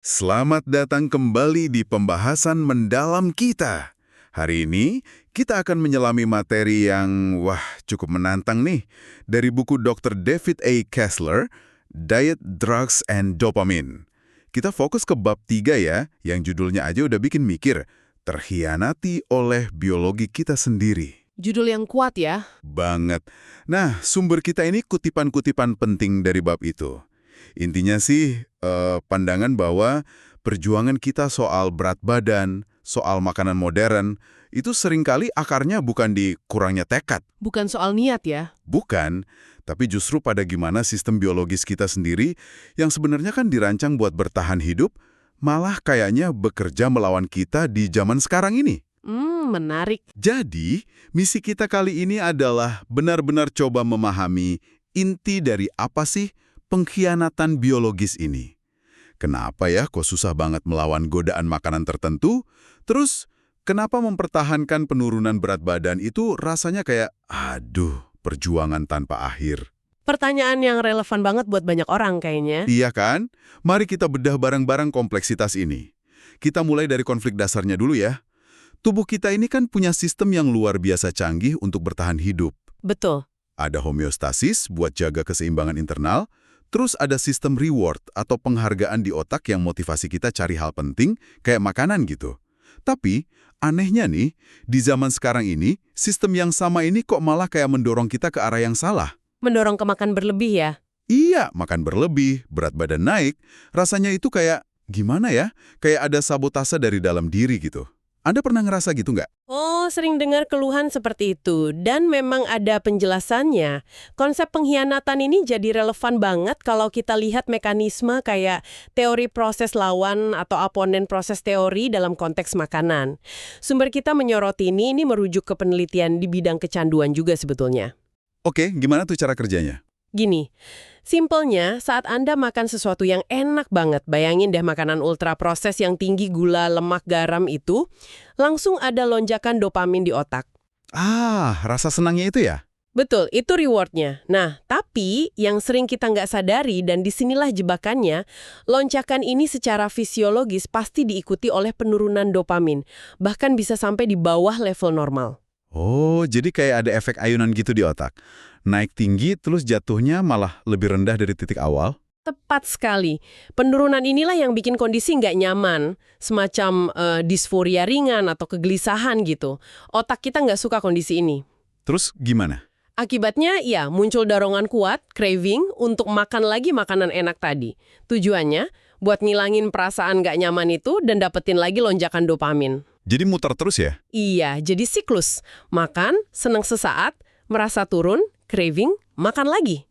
Selamat datang kembali di pembahasan mendalam kita. Hari ini kita akan menyelami materi yang cukup menantang nih. Dari buku Dr. David A. Kessler, Diet, Drugs, and Dopamine. Kita fokus ke bab 3 ya, yang judulnya aja udah bikin mikir. Terhianati oleh biologi kita sendiri. Judul yang kuat ya. Banget. Nah, sumber kita ini kutipan-kutipan penting dari bab itu. Intinya sih, pandangan bahwa perjuangan kita soal berat badan, soal makanan modern, itu seringkali akarnya bukan di kurangnya tekad. Bukan soal niat ya. Bukan, tapi justru pada gimana sistem biologis kita sendiri yang sebenarnya kan dirancang buat bertahan hidup, malah kayaknya bekerja melawan kita di zaman sekarang ini. Menarik. Jadi, misi kita kali ini adalah benar-benar coba memahami inti dari apa sih pengkhianatan biologis ini. Kenapa ya kok susah banget melawan godaan makanan tertentu? Terus, kenapa mempertahankan penurunan berat badan itu rasanya kayak, perjuangan tanpa akhir? Pertanyaan yang relevan banget buat banyak orang kayaknya. Iya kan? Mari kita bedah bareng-bareng kompleksitas ini. Kita mulai dari konflik dasarnya dulu ya. Tubuh kita ini kan punya sistem yang luar biasa canggih untuk bertahan hidup. Betul. Ada homeostasis buat jaga keseimbangan internal, terus ada sistem reward atau penghargaan di otak yang motivasi kita cari hal penting, kayak makanan gitu. Tapi, anehnya nih, di zaman sekarang ini, sistem yang sama ini kok malah kayak mendorong kita ke arah yang salah. Mendorong ke makan berlebih ya. Iya, makan berlebih, berat badan naik, rasanya itu kayak, gimana ya? Kayak ada sabotase dari dalam diri gitu. Anda pernah ngerasa gitu nggak? Oh, sering dengar keluhan seperti itu. Dan memang ada penjelasannya. Konsep pengkhianatan ini jadi relevan banget kalau kita lihat mekanisme kayak teori proses lawan atau oponen proses teori dalam konteks makanan. Sumber kita menyoroti ini merujuk ke penelitian di bidang kecanduan juga sebetulnya. Oke, gimana tuh cara kerjanya? Gini, simpelnya saat Anda makan sesuatu yang enak banget, bayangin deh makanan ultra proses yang tinggi gula, lemak, garam itu, langsung ada lonjakan dopamin di otak. Rasa senangnya itu ya? Betul, itu rewardnya. Nah, tapi yang sering kita nggak sadari dan disinilah jebakannya, lonjakan ini secara fisiologis pasti diikuti oleh penurunan dopamin, bahkan bisa sampai di bawah level normal. Oh, jadi kayak ada efek ayunan gitu di otak. Naik tinggi, terus jatuhnya malah lebih rendah dari titik awal? Tepat sekali. Penurunan inilah yang bikin kondisi nggak nyaman, semacam disforia ringan atau kegelisahan gitu. Otak kita nggak suka kondisi ini. Terus gimana? Akibatnya, ya muncul dorongan kuat, craving, untuk makan lagi makanan enak tadi. Tujuannya, buat ngilangin perasaan nggak nyaman itu dan dapetin lagi lonjakan dopamin. Jadi muter terus ya? Iya, jadi siklus. Makan, senang sesaat, merasa turun, craving, makan lagi.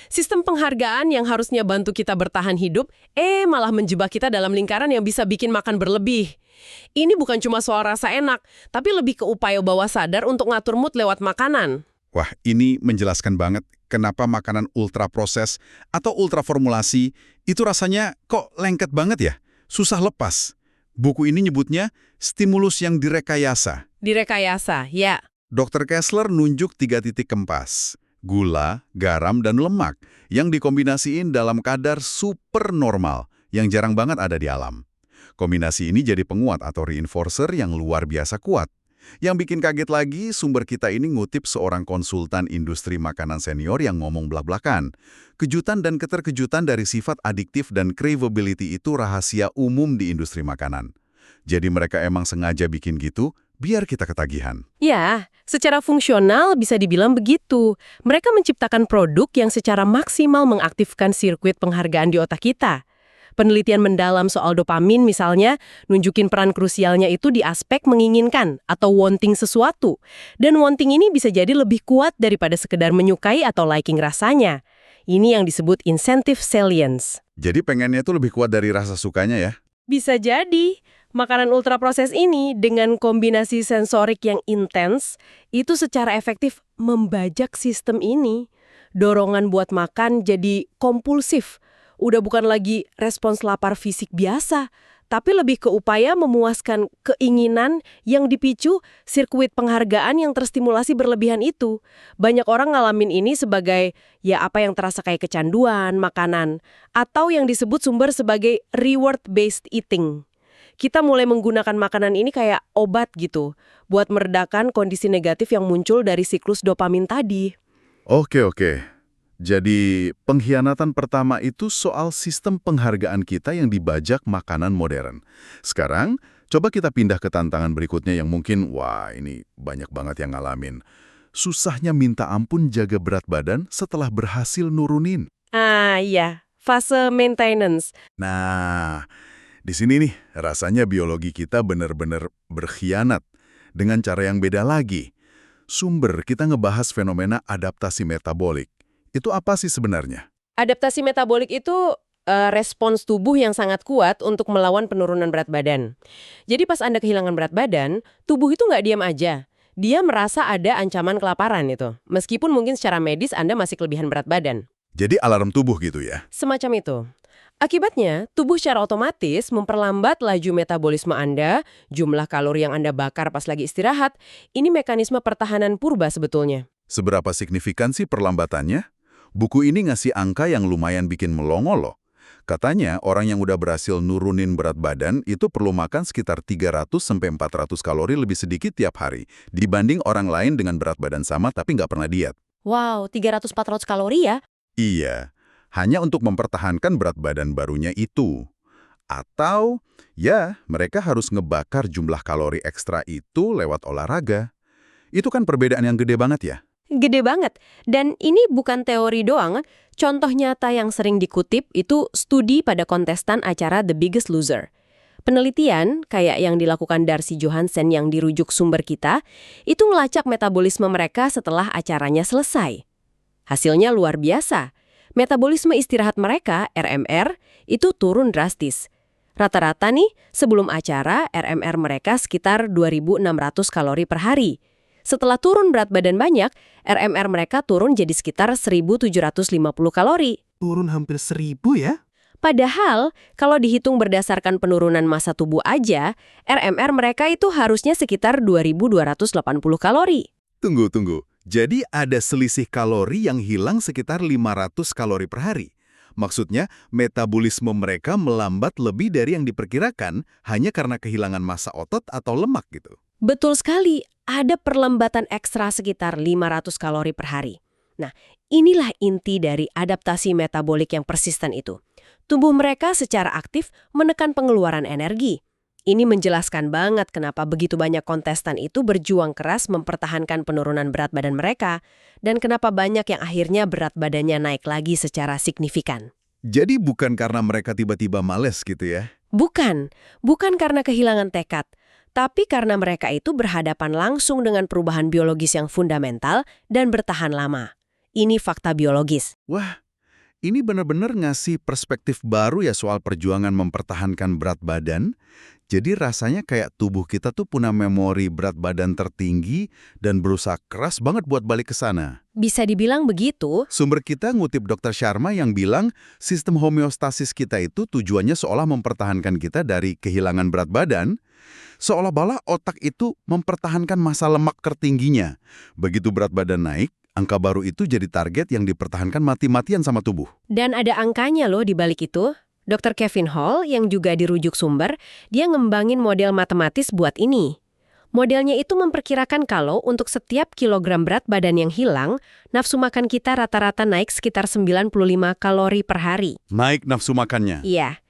Sistem penghargaan yang harusnya bantu kita bertahan hidup, malah menjebak kita dalam lingkaran yang bisa bikin makan berlebih. Ini bukan cuma soal rasa enak, tapi lebih ke upaya bawah sadar untuk ngatur mood lewat makanan. Wah, ini menjelaskan banget kenapa makanan ultra proses atau ultra formulasi itu rasanya kok lengket banget ya? Susah lepas. Buku ini nyebutnya stimulus yang direkayasa. Direkayasa, ya. Dr. Kessler nunjuk 3 titik kempas. Gula, garam, dan lemak yang dikombinasiin dalam kadar super normal yang jarang banget ada di alam. Kombinasi ini jadi penguat atau reinforcer yang luar biasa kuat. Yang bikin kaget lagi, sumber kita ini ngutip seorang konsultan industri makanan senior yang ngomong blak-blakan. Kejutan dan keterkejutan dari sifat adiktif dan craveability itu rahasia umum di industri makanan. Jadi mereka emang sengaja bikin gitu, biar kita ketagihan. Ya, secara fungsional bisa dibilang begitu. Mereka menciptakan produk yang secara maksimal mengaktifkan sirkuit penghargaan di otak kita. Penelitian mendalam soal dopamin misalnya, nunjukin peran krusialnya itu di aspek menginginkan atau wanting sesuatu. Dan wanting ini bisa jadi lebih kuat daripada sekedar menyukai atau liking rasanya. Ini yang disebut incentive salience. Jadi pengennya itu lebih kuat dari rasa sukanya ya? Bisa jadi. Makanan ultraproses ini dengan kombinasi sensorik yang intens, itu secara efektif membajak sistem ini. Dorongan buat makan jadi kompulsif. Udah bukan lagi respons lapar fisik biasa, tapi lebih ke upaya memuaskan keinginan yang dipicu sirkuit penghargaan yang terstimulasi berlebihan itu. Banyak orang ngalamin ini sebagai ya apa yang terasa kayak kecanduan, makanan, atau yang disebut sumber sebagai reward-based eating. Kita mulai menggunakan makanan ini kayak obat gitu, buat meredakan kondisi negatif yang muncul dari siklus dopamin tadi. Oke. Jadi, pengkhianatan pertama itu soal sistem penghargaan kita yang dibajak makanan modern. Sekarang, coba kita pindah ke tantangan berikutnya yang mungkin, wah ini banyak banget yang ngalamin. Susahnya minta ampun jaga berat badan setelah berhasil nurunin. Ah iya, fase maintenance. Nah, di sini nih, rasanya biologi kita benar-benar berkhianat dengan cara yang beda lagi. Sumber kita ngebahas fenomena adaptasi metabolik. Itu apa sih sebenarnya? Adaptasi metabolik itu respons tubuh yang sangat kuat untuk melawan penurunan berat badan. Jadi pas Anda kehilangan berat badan, tubuh itu nggak diam aja. Dia merasa ada ancaman kelaparan itu. Meskipun mungkin secara medis Anda masih kelebihan berat badan. Jadi alarm tubuh gitu ya? Semacam itu. Akibatnya, tubuh secara otomatis memperlambat laju metabolisme Anda, jumlah kalori yang Anda bakar pas lagi istirahat. Ini mekanisme pertahanan purba sebetulnya. Seberapa signifikan sih perlambatannya? Buku ini ngasih angka yang lumayan bikin melongo loh. Katanya orang yang udah berhasil nurunin berat badan itu perlu makan sekitar 300-400 kalori lebih sedikit tiap hari dibanding orang lain dengan berat badan sama tapi nggak pernah diet. Wow, 300-400 kalori ya? Iya, hanya untuk mempertahankan berat badan barunya itu. Atau, ya, mereka harus ngebakar jumlah kalori ekstra itu lewat olahraga. Itu kan perbedaan yang gede banget ya? Gede banget. Dan ini bukan teori doang. Contoh nyata yang sering dikutip itu studi pada kontestan acara The Biggest Loser. Penelitian, kayak yang dilakukan Darcy Johansen yang dirujuk sumber kita, itu ngelacak metabolisme mereka setelah acaranya selesai. Hasilnya luar biasa. Metabolisme istirahat mereka, RMR, itu turun drastis. Rata-rata nih, sebelum acara, RMR mereka sekitar 2.600 kalori per hari. Setelah turun berat badan banyak, RMR mereka turun jadi sekitar 1.750 kalori. Turun hampir 1.000 ya? Padahal, kalau dihitung berdasarkan penurunan massa tubuh aja, RMR mereka itu harusnya sekitar 2.280 kalori. Tunggu. Jadi ada selisih kalori yang hilang sekitar 500 kalori per hari. Maksudnya, metabolisme mereka melambat lebih dari yang diperkirakan hanya karena kehilangan massa otot atau lemak gitu. Betul sekali, ada perlambatan ekstra sekitar 500 kalori per hari. Nah, inilah inti dari adaptasi metabolik yang persisten itu. Tubuh mereka secara aktif menekan pengeluaran energi. Ini menjelaskan banget kenapa begitu banyak kontestan itu berjuang keras mempertahankan penurunan berat badan mereka, dan kenapa banyak yang akhirnya berat badannya naik lagi secara signifikan. Jadi bukan karena mereka tiba-tiba males gitu ya? Bukan karena kehilangan tekad, tapi karena mereka itu berhadapan langsung dengan perubahan biologis yang fundamental dan bertahan lama. Ini fakta biologis. Wah, ini benar-benar ngasih perspektif baru ya soal perjuangan mempertahankan berat badan. Jadi rasanya kayak tubuh kita tuh punya memori berat badan tertinggi dan berusaha keras banget buat balik ke sana. Bisa dibilang begitu. Sumber kita ngutip Dr. Sharma yang bilang sistem homeostasis kita itu tujuannya seolah mempertahankan kita dari kehilangan berat badan, seolah-olah otak itu mempertahankan massa lemak tertingginya. Begitu berat badan naik, angka baru itu jadi target yang dipertahankan mati-matian sama tubuh. Dan ada angkanya loh di balik itu. Dr. Kevin Hall yang juga dirujuk sumber, dia ngembangin model matematis buat ini. Modelnya itu memperkirakan kalau untuk setiap kilogram berat badan yang hilang, nafsu makan kita rata-rata naik sekitar 95 kalori per hari. Naik nafsu makannya? Iya.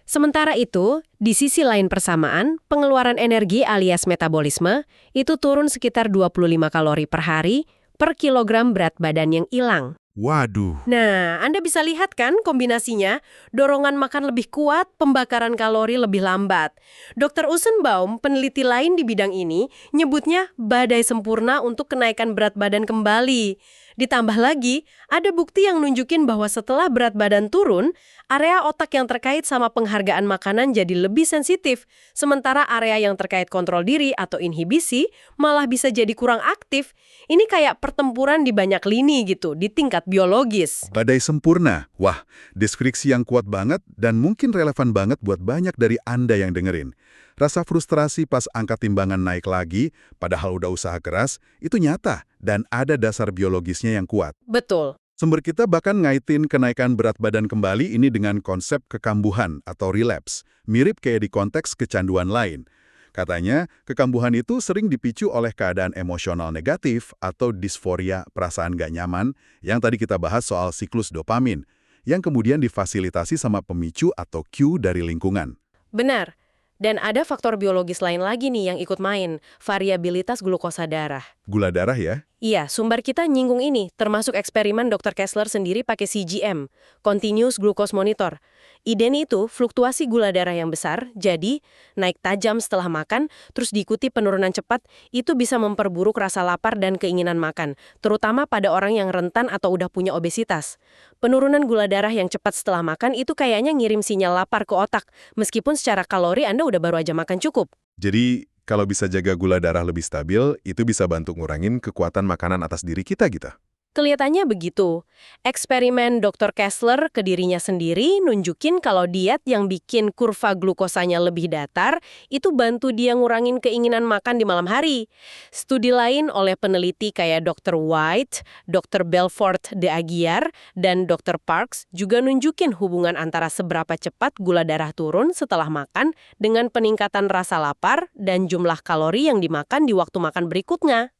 Sementara itu, di sisi lain persamaan, pengeluaran energi alias metabolisme itu turun sekitar 25 kalori per hari per kilogram berat badan yang hilang. Waduh. Nah, Anda bisa lihat kan kombinasinya? Dorongan makan lebih kuat, pembakaran kalori lebih lambat. Dr. Usenbaum, peneliti lain di bidang ini, nyebutnya badai sempurna untuk kenaikan berat badan kembali. Ditambah lagi, ada bukti yang nunjukin bahwa setelah berat badan turun, area otak yang terkait sama penghargaan makanan jadi lebih sensitif, sementara area yang terkait kontrol diri atau inhibisi malah bisa jadi kurang aktif. Ini kayak pertempuran di banyak lini gitu, di tingkat biologis. Badai sempurna. Wah, deskripsi yang kuat banget dan mungkin relevan banget buat banyak dari Anda yang dengerin. Rasa frustrasi pas angka timbangan naik lagi, padahal udah usaha keras, itu nyata dan ada dasar biologisnya yang kuat. Betul. Sumber kita bahkan ngaitin kenaikan berat badan kembali ini dengan konsep kekambuhan atau relapse, mirip kayak di konteks kecanduan lain. Katanya, kekambuhan itu sering dipicu oleh keadaan emosional negatif atau disforia perasaan gak nyaman yang tadi kita bahas soal siklus dopamin, yang kemudian difasilitasi sama pemicu atau cue dari lingkungan. Benar. Dan ada faktor biologis lain lagi nih yang ikut main, variabilitas glukosa darah. Gula darah ya? Iya, sumber kita nyinggung ini, termasuk eksperimen Dr. Kessler sendiri pakai CGM, Continuous Glucose Monitor. Idenya itu fluktuasi gula darah yang besar, jadi naik tajam setelah makan, terus diikuti penurunan cepat, itu bisa memperburuk rasa lapar dan keinginan makan, terutama pada orang yang rentan atau udah punya obesitas. Penurunan gula darah yang cepat setelah makan itu kayaknya ngirim sinyal lapar ke otak, meskipun secara kalori Anda udah baru aja makan cukup. Jadi, kalau bisa jaga gula darah lebih stabil, itu bisa bantu ngurangin kekuatan makanan atas diri kita gitu. Kelihatannya begitu. Eksperimen Dr. Kessler ke dirinya sendiri nunjukin kalau diet yang bikin kurva glukosanya lebih datar itu bantu dia ngurangin keinginan makan di malam hari. Studi lain oleh peneliti kayak Dr. White, Dr. Belfort de Aguiar, dan Dr. Parks juga nunjukin hubungan antara seberapa cepat gula darah turun setelah makan dengan peningkatan rasa lapar dan jumlah kalori yang dimakan di waktu makan berikutnya.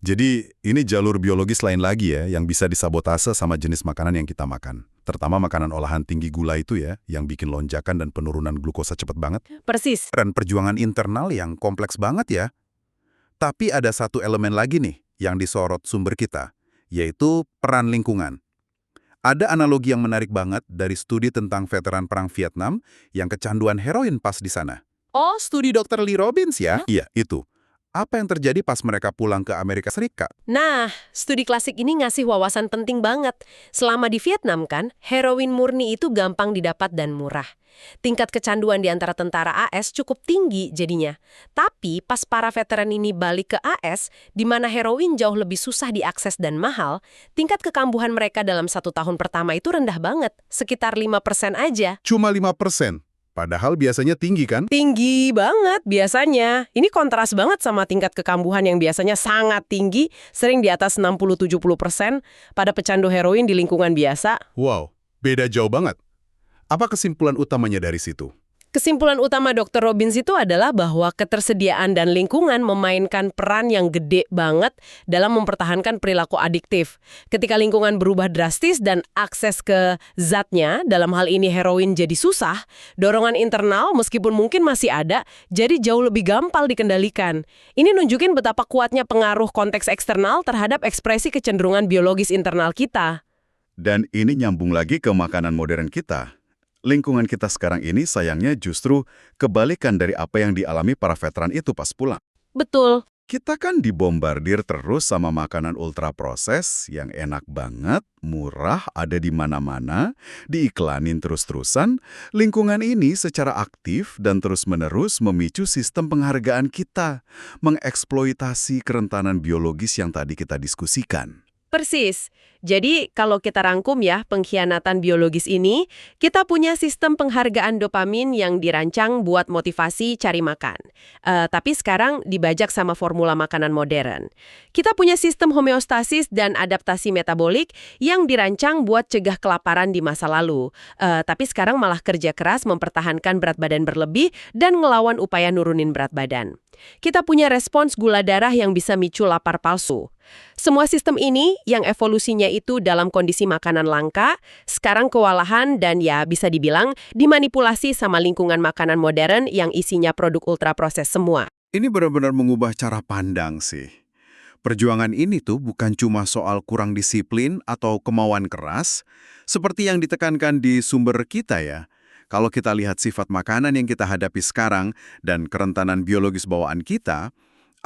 Jadi, ini jalur biologis lain lagi ya, yang bisa disabotase sama jenis makanan yang kita makan. Terutama makanan olahan tinggi gula itu ya, yang bikin lonjakan dan penurunan glukosa cepet banget. Persis. Dan perjuangan internal yang kompleks banget ya. Tapi ada satu elemen lagi nih, yang disorot sumber kita, yaitu peran lingkungan. Ada analogi yang menarik banget dari studi tentang veteran perang Vietnam yang kecanduan heroin pas di sana. Oh, Studi Dr. Lee Robbins ya? Iya, itu. Apa yang terjadi pas mereka pulang ke Amerika Serikat? Nah, studi klasik ini ngasih wawasan penting banget. Selama di Vietnam kan, heroin murni itu gampang didapat dan murah. Tingkat kecanduan di antara tentara AS cukup tinggi jadinya. Tapi pas para veteran ini balik ke AS, di mana heroin jauh lebih susah diakses dan mahal, tingkat kekambuhan mereka dalam 1 tahun pertama itu rendah banget, sekitar 5% aja. Cuma 5%. Padahal biasanya tinggi kan? Tinggi banget biasanya. Ini kontras banget sama tingkat kekambuhan yang biasanya sangat tinggi, sering di atas 60-70% pada pecandu heroin di lingkungan biasa. Wow, beda jauh banget. Apa kesimpulan utamanya dari situ? Kesimpulan utama Dr. Robbins itu adalah bahwa ketersediaan dan lingkungan memainkan peran yang gede banget dalam mempertahankan perilaku adiktif. Ketika lingkungan berubah drastis dan akses ke zatnya, dalam hal ini heroin jadi susah, dorongan internal meskipun mungkin masih ada, jadi jauh lebih gampang dikendalikan. Ini nunjukin betapa kuatnya pengaruh konteks eksternal terhadap ekspresi kecenderungan biologis internal kita. Dan ini nyambung lagi ke makanan modern kita. Lingkungan kita sekarang ini sayangnya justru kebalikan dari apa yang dialami para veteran itu pas pulang. Betul. Kita kan dibombardir terus sama makanan ultraproses yang enak banget, murah, ada di mana-mana, diiklanin terus-terusan. Lingkungan ini secara aktif dan terus-menerus memicu sistem penghargaan kita, mengeksploitasi kerentanan biologis yang tadi kita diskusikan. Persis. Jadi, kalau kita rangkum ya pengkhianatan biologis ini, kita punya sistem penghargaan dopamin yang dirancang buat motivasi cari makan. Tapi sekarang dibajak sama formula makanan modern. Kita punya sistem homeostasis dan adaptasi metabolik yang dirancang buat cegah kelaparan di masa lalu. Tapi sekarang malah kerja keras mempertahankan berat badan berlebih dan ngelawan upaya nurunin berat badan. Kita punya respons gula darah yang bisa micu lapar palsu. Semua sistem ini yang evolusinya itu dalam kondisi makanan langka, sekarang kewalahan dan ya bisa dibilang dimanipulasi sama lingkungan makanan modern yang isinya produk ultraproses semua. Ini benar-benar mengubah cara pandang sih. Perjuangan ini tuh bukan cuma soal kurang disiplin atau kemauan keras, seperti yang ditekankan di sumber kita ya. Kalau kita lihat sifat makanan yang kita hadapi sekarang dan kerentanan biologis bawaan kita,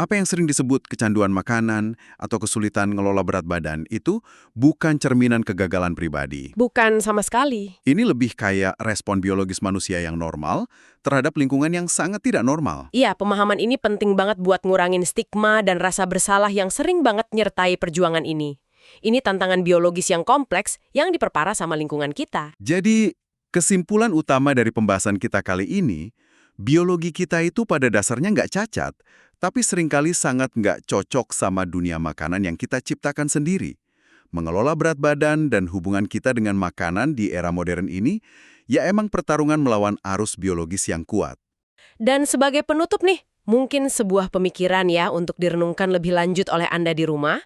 Apa yang sering disebut kecanduan makanan atau kesulitan ngelola berat badan itu bukan cerminan kegagalan pribadi. Bukan sama sekali. Ini lebih kayak respon biologis manusia yang normal terhadap lingkungan yang sangat tidak normal. Iya, pemahaman ini penting banget buat ngurangin stigma dan rasa bersalah yang sering banget nyertai perjuangan ini. Ini tantangan biologis yang kompleks yang diperparah sama lingkungan kita. Jadi, kesimpulan utama dari pembahasan kita kali ini, biologi kita itu pada dasarnya nggak cacat, tapi seringkali sangat nggak cocok sama dunia makanan yang kita ciptakan sendiri. Mengelola berat badan dan hubungan kita dengan makanan di era modern ini, ya emang pertarungan melawan arus biologis yang kuat. Dan sebagai penutup nih, mungkin sebuah pemikiran ya untuk direnungkan lebih lanjut oleh Anda di rumah.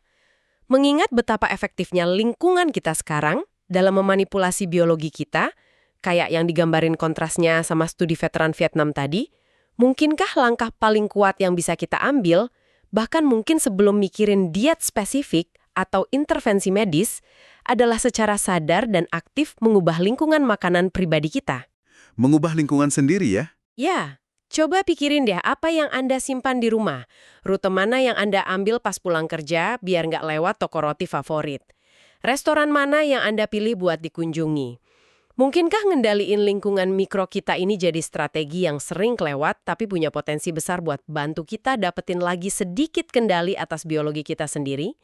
Mengingat betapa efektifnya lingkungan kita sekarang dalam memanipulasi biologi kita, kayak yang digambarin kontrasnya sama studi veteran Vietnam tadi, mungkinkah langkah paling kuat yang bisa kita ambil, bahkan mungkin sebelum mikirin diet spesifik atau intervensi medis, adalah secara sadar dan aktif mengubah lingkungan makanan pribadi kita? Mengubah lingkungan sendiri ya? Ya, coba pikirin deh apa yang Anda simpan di rumah. Rute mana yang Anda ambil pas pulang kerja biar nggak lewat toko roti favorit. Restoran mana yang Anda pilih buat dikunjungi. Mungkinkah ngendaliin lingkungan mikro kita ini jadi strategi yang sering kelewat tapi punya potensi besar buat bantu kita dapetin lagi sedikit kendali atas biologi kita sendiri?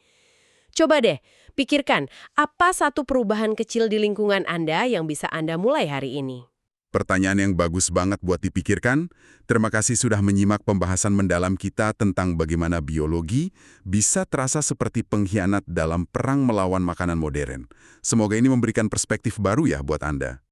Coba deh, pikirkan apa satu perubahan kecil di lingkungan Anda yang bisa Anda mulai hari ini. Pertanyaan yang bagus banget buat dipikirkan. Terima kasih sudah menyimak pembahasan mendalam kita tentang bagaimana biologi bisa terasa seperti pengkhianat dalam perang melawan makanan modern. Semoga ini memberikan perspektif baru ya buat Anda.